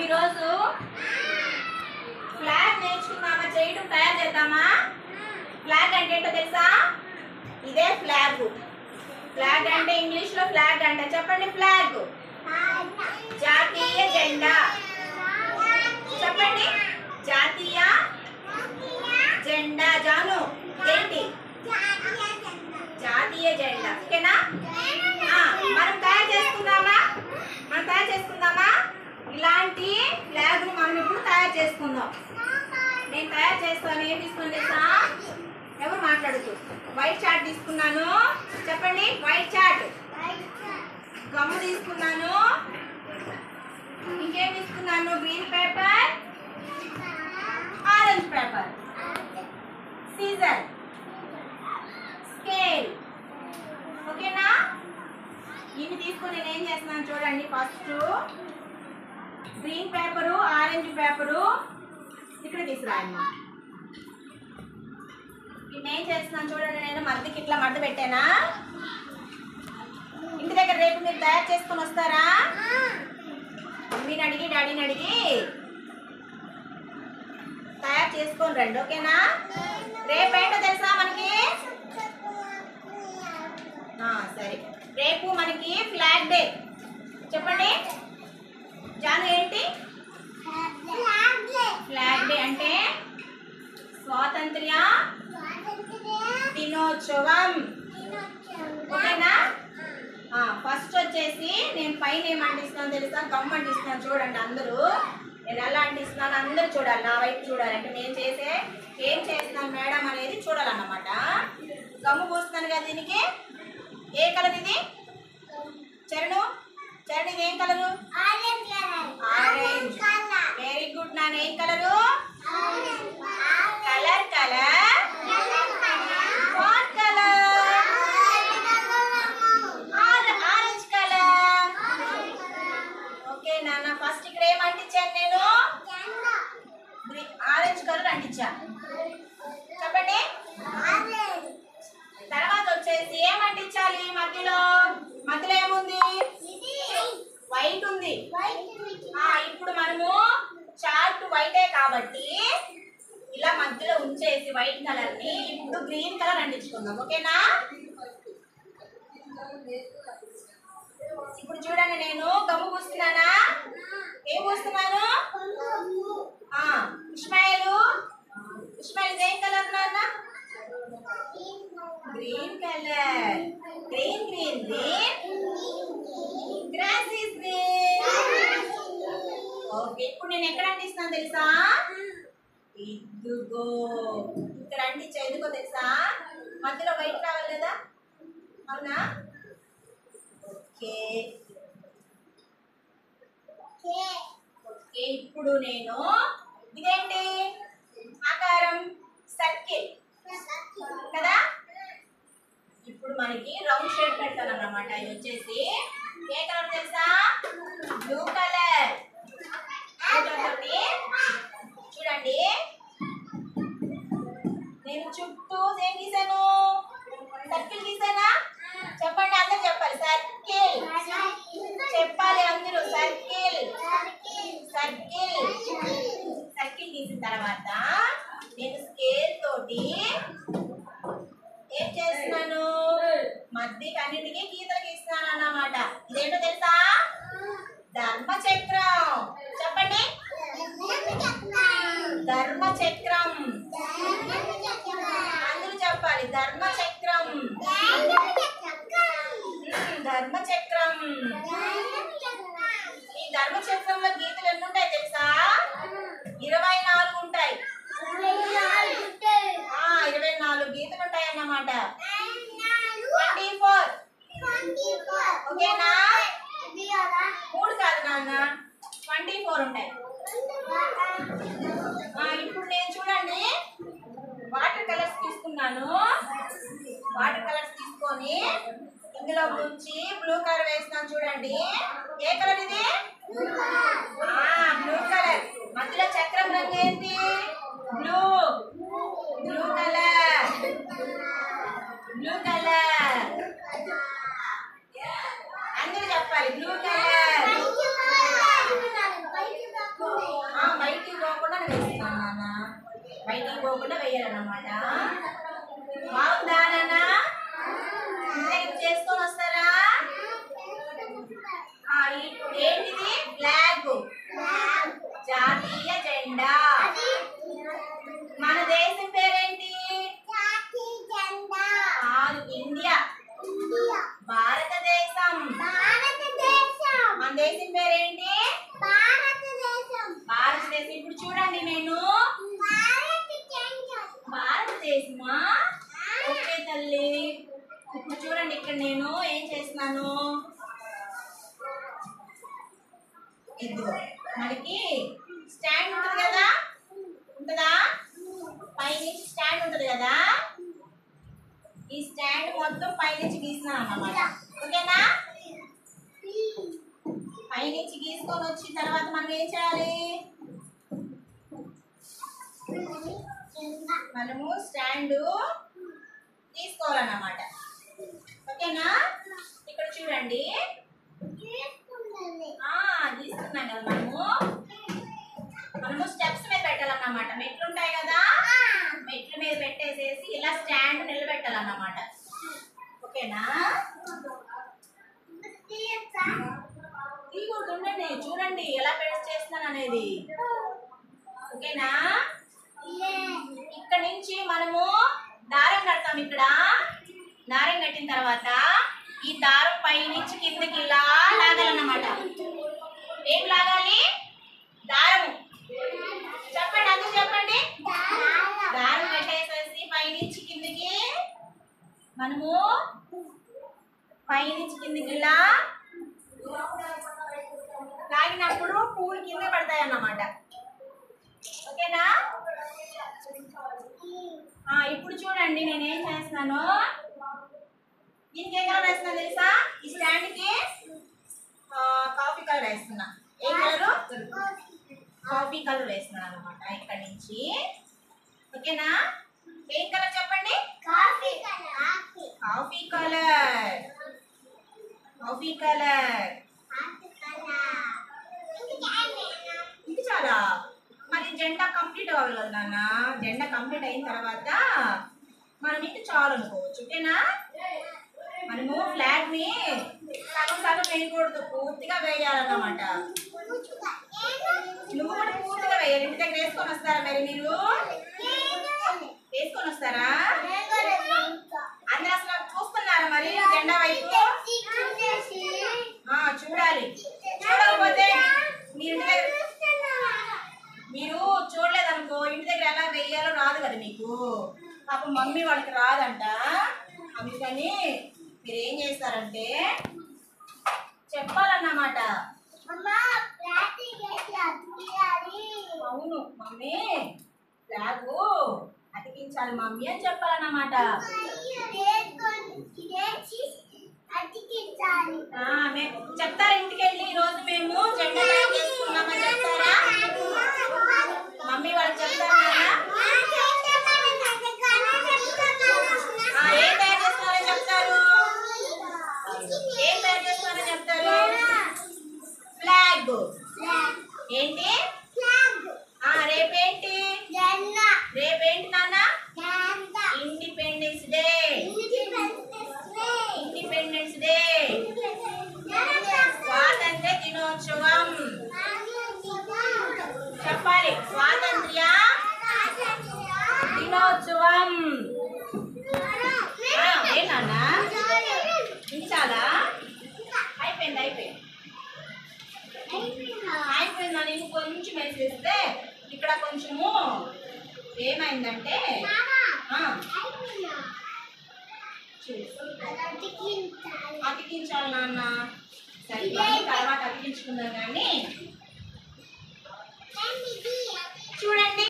ఈరోజు ఫ్లాగ్ నేర్చుకున్నామా, చేయడం తయారు చేద్దామా? ఫ్లాగ్ అంటే ఏంటో తెలుసా? ఇదే ఫ్లాగ్. ఫ్లాగ్ అంటే ఇంగ్లీష్ లో ఫ్లాగ్ అంటే చెప్పండి. ఫ్లాగ్ జాతీయ జెండా. చెప్పండి. జాతీయ జెండా. జాను ఏంటి? జాతీయ జెండా. ఓకేనా? మనం తయారు చేసుకుందామా? ఇలాంటి ఫ్లాగ్ మనం ఇప్పుడు తయారు చేసుకుందాం. నేను తయారు చేస్తాను. ఏం తీసుకుని తెలుసా? ఎవరు మాట్లాడుతూ? వైట్ చార్ట్ తీసుకున్నాను. చెప్పండి. White chart. గమ్ము తీసుకున్నాను. ఇంకేం తీసుకున్నాను? Green paper, orange paper, scissor, scale. ఓకేనా? ఇవి తీసుకొని నేను ఏం చేస్తున్నాను చూడండి. First green paper, orange paper ఇక్కడ తీసుకురాను. ఇది ఏం చేస్తున్నాను చూడండి. నేను మధ్యకి ఇట్లా మధ్య పెట్టానా? ఇంటి దగ్గర రేపు మీరు తయారు చేసుకొని వస్తారా? మమ్మీని అడిగి డాడీని అడిగి తయారు చేసుకొని రండి. ఓకేనా? రేపు ఏంటో తెలుసా మనకి? సరే, రేపు మనకి ఫ్లాగ్ డే. చెప్పండి. జాను ఏంటి? ఫ్లాగ్ డే అంటే స్వాతంత్ర్య దినోత్సవం. ఓకేనా? ఫస్ట్ వచ్చేసి నేను పైన ఏం అంటిస్తున్నాను తెలుసా? గమ్ అంటిస్తున్నాను. చూడండి అందరూ. నేను ఎలా అంటిస్తున్నాను అందరూ చూడాలి. నా వైపు చూడాలి. అంటే నేను ఏం చేస్తున్నాను మేడం అనేది చూడాలన్నమాట. గమ్ము పోస్తున్నాను కదా. దీనికి ఏ కలర్ ఇది? చరణ్ ఇది ఏం కలరు? ఆరెంజ్. వెరీ గుడ్ నాన్న. ఏం colour? Colour what colour? Orange colour. Okay నాన్న. ఫస్ట్ ఇక్కడ ఏం అంటించాను నేను? ఆరెంజ్ కలర్ అంటించాను. చెప్పండి. తర్వాత వచ్చేసి ఏం అంటించాలి? మధ్యలో ఏముంది? వైట్ ఉంది. ఇప్పుడు మనము చార్ట్ వైటే కాబట్టి ఇలా మధ్యలో ఉంచేసి వైట్ కలర్ ని ఇప్పుడు గ్రీన్ కలర్ అంటించుకుందాం. ఓకేనా? ఇప్పుడు చూడండి. నేను గమ్ము పూస్తున్నానా? ఏం పూస్తున్నాను? ఇస్మాయిల్ ఏం కలర్ నాన్న? Green colour. Green grass is green. Okay, ఇప్పుడు నేను ఎక్కడ అంటిస్తున్నాను తెలుసా? ఇదిగో ఇక్కడ అంటించా. ఎందుకో తెలుసా? మధ్యలో వైట్ రావాలి కదా. అవునా? ఓకే, ఇప్పుడు నేను ఇదేంటి ఆకారం? సర్కిల్ కదా. ఇప్పుడు మనకి రౌండ్ షేప్ పెడతాను అన్నమాట. ఇది వచ్చేసి ఏ కలర్ తెలుసా? Blue colour. చూడండి. నేను చుట్టూ ఏం గీసాను? సర్కిల్ గీసానా? చెప్పండి. అందరూ చెప్పాలి. సర్కిల్ చెప్పాలి అందరూ. సర్కిల్ గీసిన తర్వాత నేను స్కేల్ తోటి ఏం చేస్తున్నాను? మధ్యకి అన్నిటికీ గీతలు గీస్తున్నాను అన్నమాట. ఇదేంటో తెలుసా? ధర్మచక్రం. చెప్పండి. ధర్మచక్రం. అందరూ చెప్పాలి. ధర్మచక్రం. ఈ ధర్మచక్రంలో గీతలు ఎన్ని ఉంటాయి తెలుసా? 24 ఉంటాయి. 24 గీతలు ఉంటాయి అన్నమాట. 24. ఓకేనా? 3 కాదు నాన్న, 24 ఉంటాయి. ఇప్పుడు నేను చూడండి వాటర్ కలర్స్ తీసుకున్నాను. వాటర్ కలర్స్ తీసుకొని ఇందులో నుంచి బ్లూ కలర్ వేస్తున్నాను. చూడండి. ఏ కలర్ ఇది? Blue colour. మధ్యలో చక్రం రంగు ఏంటి? Blue colour. అందరూ చెప్పాలి. Blue colour. పాడైపోకుండా వేయాలన్నమాట. బాగుందా నాన్న? చేసుకొని వస్తారా? ఏంటిది? ఫ్లాగ్, జాతీయ జెండా. మన దేశం పేరేంటి? కాదు, ఇండియా. భారతదేశం. మన దేశం పేరేంటి? భారతదేశం. ఇప్పుడు చూడండి, నేను భారతదేశమా? ఓకే తల్లి. ఇప్పుడు చూడండి, ఇక్కడ నేను ఏం చేస్తున్నాను, ఇదిగో మనకి స్టాండ్ ఉంటుంది కదా, ఉంటుందా? పైనుంచి స్టాండ్ ఉంటుంది కదా, ఈ స్టాండ్ మొత్తం పైనుంచి గీస్తున్నాను అన్నమాట. ఓకేనా? పైనుంచి గీసుకొని వచ్చిన తర్వాత మనం ఏం చేయాలి, మనము స్టాండ్ తీసుకోవాలన్నమాట. ఓకేనా? ఇక్కడ చూడండి, గీస్తున్నాం కదా మనము స్టెప్స్ మీద పెట్టాలన్నమాట. మెట్లు ఉంటాయి కదా, మెట్ల మీద పెట్టేసేసి ఇలా స్టాండ్ నిలబెట్టాలన్నమాట. ఓకేనా? ఉండండి, చూడండి ఎలా పెట్టి చేస్తున్నాను అనేది. ఓకేనా? ఇక్కడ నుంచి మనము దారం కడతాం. ఇక్కడ దారం కట్టిన తర్వాత ఈ దారం పై నుంచి కిందకి ఇలా లాగాలన్నమాట. ఏం లాగాలి? దారము. చెప్పండి, అందరూ చెప్పండి. దారం కట్టేసేసి పై నుంచి కిందకి మనము పై నుంచి కిందకి ఇలా లాగినప్పుడు పూలు కింద పడతాయి అన్నమాట. ఓకేనా? ఇప్పుడు చూడండి, నేను ఏం చేస్తున్నాను, దీనికి ఏ కలర్ వేస్తున్నా తెలుసా? ఈ స్టాండ్ కి కాఫీ కలర్ వేస్తున్నా. ఏ కలరు? కాఫీ కలర్ వేస్తున్నాను అన్నమాట ఇక్కడ నుంచి. ఓకేనా? ఏం కలర్ చెప్పండి? Coffee colour. Coffee colour. ఇది చాలా. మరి జెండా కంప్లీట్ అవ్వాలి కదా నాన్న. జెండా కంప్లీట్ అయిన తర్వాత మనం ఇది చాలు అనుకోవచ్చు. ఓకేనా? మనము ఫ్లాగ్ ని సగం సగం వేయకూడదు, పూర్తిగా వేయాలన్నమాట. నువ్వు కూడా పూర్తిగా వేయాలి. ఇంటి దగ్గర వేసుకొని వస్తారా మరి మీరు? వేసుకొని వస్తారా? అందరూ అసలు చూస్తున్నారా మరి జెండా వైపు? చూడాలి. చూడకపోతే మీరు చూడలేదనుకో, ఇంటి దగ్గర ఎలా వేయాలో రాదు కదా మీకు. పాపం మమ్మీ వాళ్ళకి రాదంట. అందుకని మీరు ఏం చేస్తారంటే చెప్పాలన్నమాట. అవును మమ్మీ, ఫ్లాగు అతికించాలి మమ్మీ అని చెప్పాలన్నమాట. చెప్తారా ఇంటికి వెళ్ళి ఈరోజు మేము జెండా చేసుకున్నామని చెప్తారా? మమ్మీ వాళ్ళకి చెప్తారా? ఏం తయారు చేస్తున్నారని చెప్తారు? ఏం తయారు చేస్తున్నారని చెప్తారు? ఫ్లాగ్. ఏంటి? రేపేంటి? రేపేంటి నాన్న? Independence day. ఇండిపెండెన్స్ డే, స్వాతంత్ర దినోత్సవం చెప్పాలి. స్వాతంత్ర్య దినోత్సవం. ఏనా చాలా అయిపోయింది. అయిపోయిందా? నేను కొంచెం వేసేస్తే ఇక్కడ కొంచెము ఏమైందంటే అతికించాలి నాన్న. సరే తర్వాత అతికించుకుందాం కానీ చూడండి.